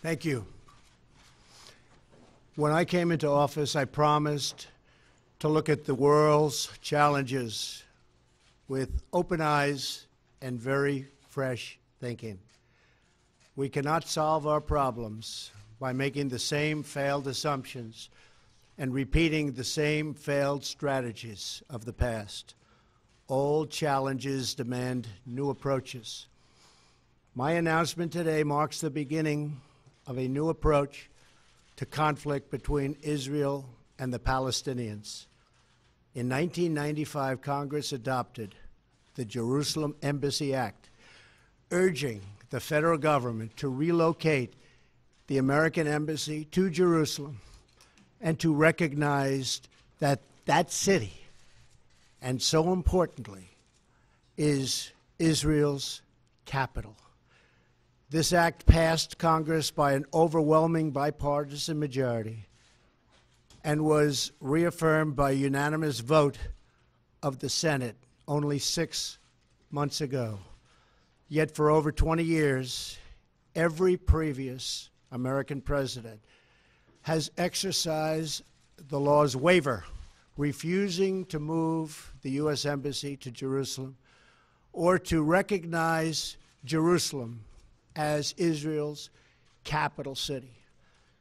Thank you. When I came into office, I promised to look at the world's challenges with open eyes and very fresh thinking. We cannot solve our problems by making the same failed assumptions and repeating the same failed strategies of the past. Old challenges demand new approaches. My announcement today marks the beginning of a new approach to conflict between Israel and the Palestinians. In 1995, Congress adopted the Jerusalem Embassy Act, urging the federal government to relocate the American embassy to Jerusalem and to recognize that that city, and so importantly, is Israel's capital. This act passed Congress by an overwhelming bipartisan majority and was reaffirmed by a unanimous vote of the Senate only 6 months ago. Yet for over 20 years, every previous American president has exercised the law's waiver, refusing to move the U.S. Embassy to Jerusalem or to recognize Jerusalem as Israel's capital city.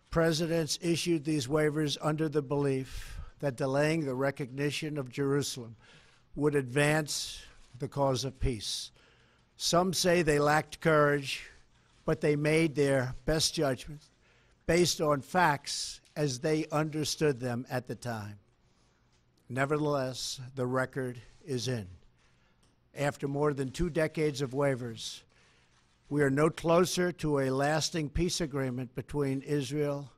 Presidents issued these waivers under the belief that delaying the recognition of Jerusalem would advance the cause of peace. Some say they lacked courage, but they made their best judgment based on facts as they understood them at the time. Nevertheless, the record is in. After more than 2 decades of waivers, we are no closer to a lasting peace agreement between Israel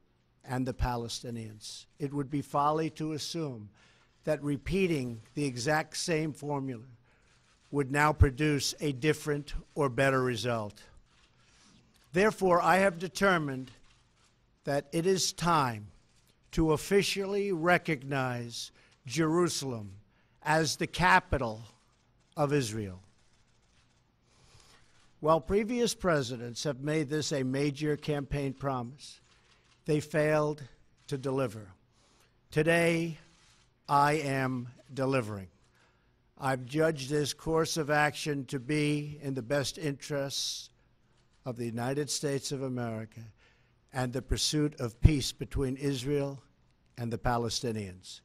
and the Palestinians. It would be folly to assume that repeating the exact same formula would now produce a different or better result. Therefore, I have determined that it is time to officially recognize Jerusalem as the capital of Israel. While previous presidents have made this a major campaign promise, they failed to deliver. Today, I am delivering. I've judged this course of action to be in the best interests of the United States of America and the pursuit of peace between Israel and the Palestinians.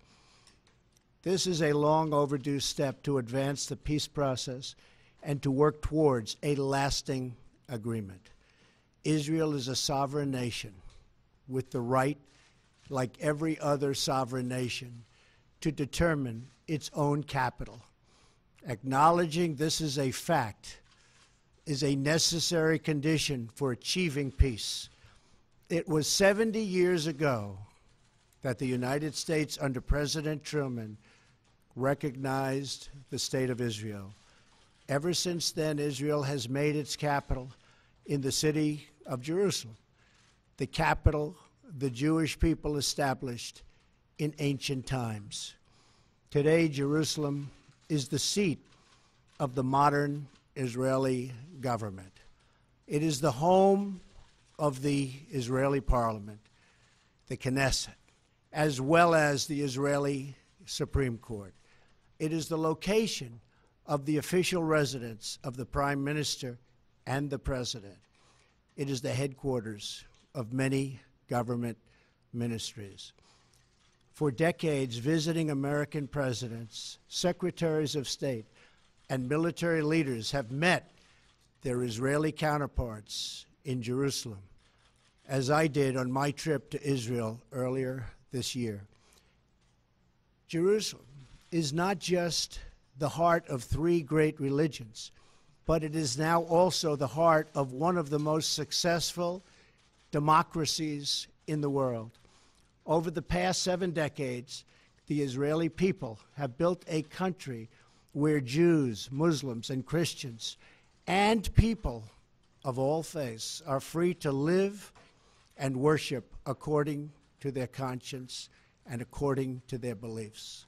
This is a long overdue step to advance the peace process and to work towards a lasting agreement. Israel is a sovereign nation with the right, like every other sovereign nation, to determine its own capital. Acknowledging this is a fact is a necessary condition for achieving peace. It was 70 years ago that the United States, under President Truman, recognized the state of Israel. Ever since then, Israel has made its capital in the city of Jerusalem, the capital the Jewish people established in ancient times. Today, Jerusalem is the seat of the modern Israeli government. It is the home of the Israeli parliament, the Knesset, as well as the Israeli Supreme Court. It is the location of the official residence of the Prime Minister and the President. It is the headquarters of many government ministries. For decades, visiting American presidents, secretaries of state, and military leaders have met their Israeli counterparts in Jerusalem, as I did on my trip to Israel earlier this year. Jerusalem is not just the heart of 3 great religions, but it is now also the heart of one of the most successful democracies in the world. Over the past 7 decades, the Israeli people have built a country where Jews, Muslims, and Christians, and people of all faiths are free to live and worship according to their conscience and according to their beliefs.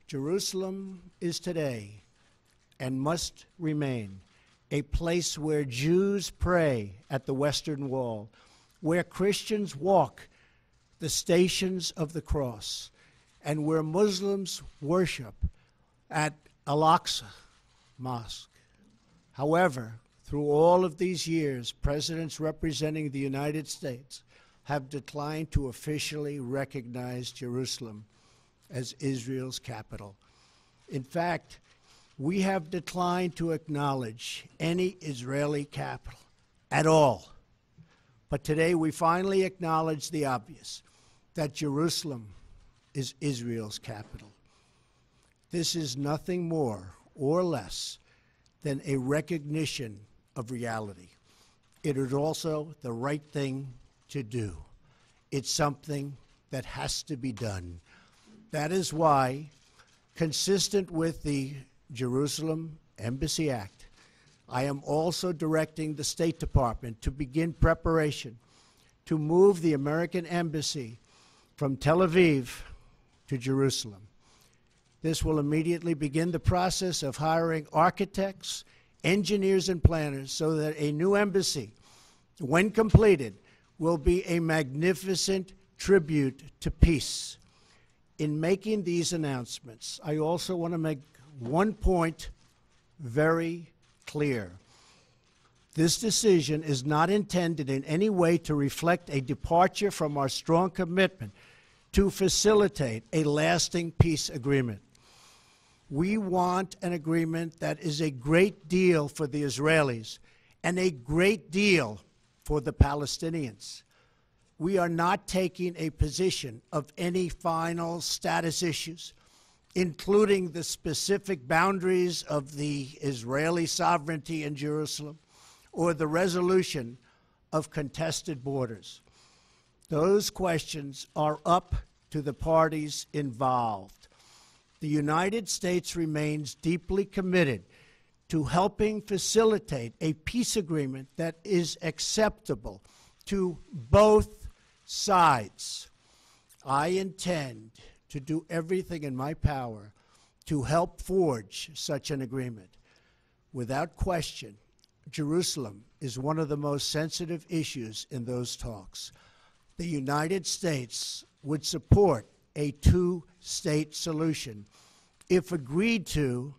Jerusalem is today and must remain a place where Jews pray at the Western Wall, where Christians walk the stations of the cross, and where Muslims worship at Al-Aqsa Mosque. However, through all of these years, presidents representing the United States have declined to officially recognize Jerusalem as Israel's capital. In fact, we have declined to acknowledge any Israeli capital at all. But today we finally acknowledge the obvious, that Jerusalem is Israel's capital. This is nothing more or less than a recognition of reality. It is also the right thing to do. It's something that has to be done. That is why, consistent with the Jerusalem Embassy Act, I am also directing the State Department to begin preparation to move the American Embassy from Tel Aviv to Jerusalem. This will immediately begin the process of hiring architects, engineers, and planners so that a new embassy, when completed, will be a magnificent tribute to peace. In making these announcements, I also want to make one point very clear. This decision is not intended in any way to reflect a departure from our strong commitment to facilitate a lasting peace agreement. We want an agreement that is a great deal for the Israelis and a great deal for the Palestinians. We are not taking a position of any final status issues, including the specific boundaries of the Israeli sovereignty in Jerusalem or the resolution of contested borders. Those questions are up to the parties involved. The United States remains deeply committed to helping facilitate a peace agreement that is acceptable to both sides. I intend to do everything in my power to help forge such an agreement. Without question, Jerusalem is one of the most sensitive issues in those talks. The United States would support a two-state solution if agreed to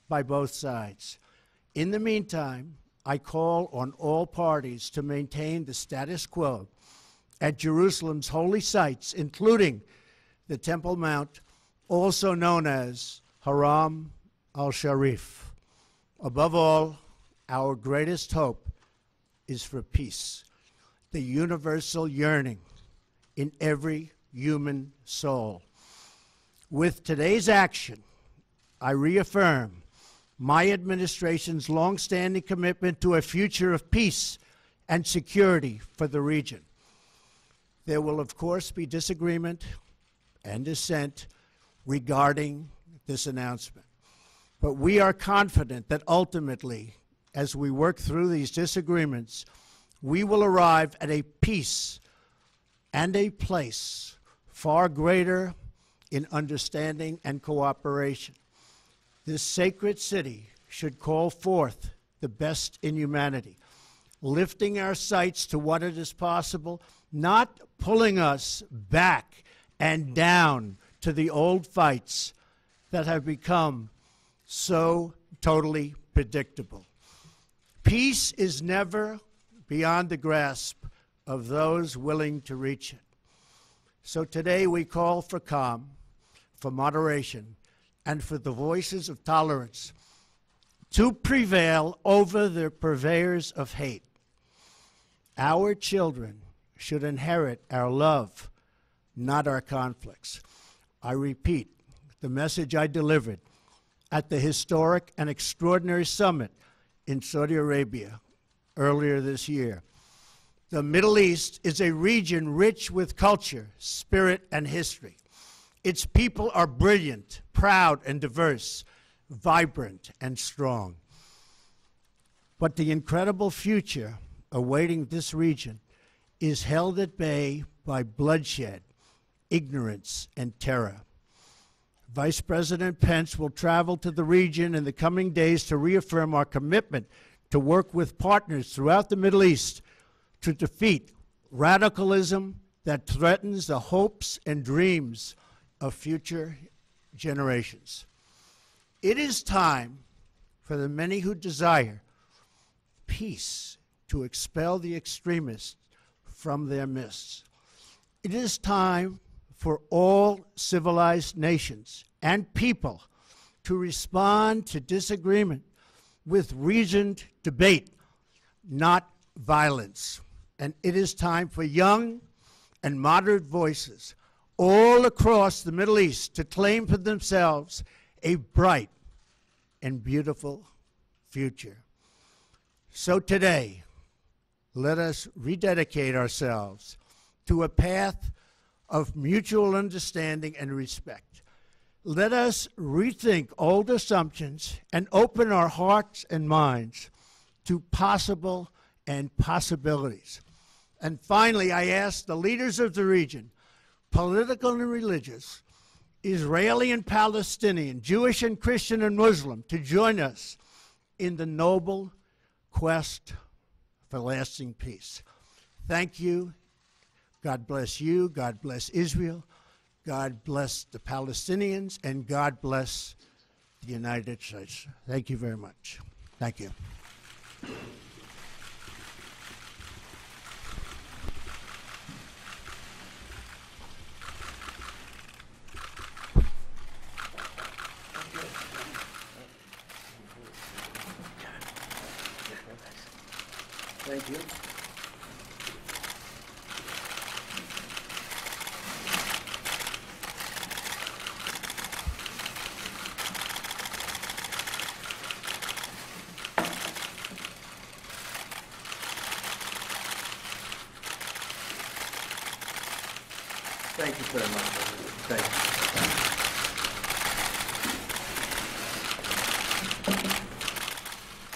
by both sides. In the meantime, I call on all parties to maintain the status quo at Jerusalem's holy sites, including the Temple Mount, also known as Haram al-Sharif. Above all, our greatest hope is for peace, the universal yearning in every human soul. With today's action, I reaffirm my administration's longstanding commitment to a future of peace and security for the region. There will, of course, be disagreement and dissent regarding this announcement. But we are confident that ultimately, as we work through these disagreements, we will arrive at a peace and a place far greater in understanding and cooperation. This sacred city should call forth the best in humanity, lifting our sights to what it is possible, not pulling us back and down to the old fights that have become so totally predictable. Peace is never beyond the grasp of those willing to reach it. So today we call for calm, for moderation, and for the voices of tolerance to prevail over the purveyors of hate. Our children should inherit our love, not our conflicts. I repeat the message I delivered at the historic and extraordinary summit in Saudi Arabia earlier this year. The Middle East is a region rich with culture, spirit, and history. Its people are brilliant, proud, and diverse, vibrant, and strong. But the incredible future awaiting this region is held at bay by bloodshed, ignorance, and terror. Vice President Pence will travel to the region in the coming days to reaffirm our commitment to work with partners throughout the Middle East to defeat radicalism that threatens the hopes and dreams of future generations. It is time for the many who desire peace to expel the extremists from their midst. It is time for all civilized nations and people to respond to disagreement with reasoned debate, not violence. And it is time for young and moderate voices all across the Middle East to claim for themselves a bright and beautiful future. So today, let us rededicate ourselves to a path of mutual understanding and respect. Let us rethink old assumptions and open our hearts and minds to possible and possibilities. And finally, I ask the leaders of the region, political and religious, Israeli and Palestinian, Jewish and Christian and Muslim, to join us in the noble quest for lasting peace. Thank you. God bless you. God bless Israel. God bless the Palestinians. And God bless the United States. Thank you very much. Thank you. Thank you. Thank you very much. Thank you.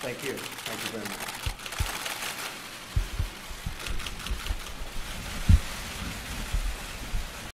Thank you. Thank you very much.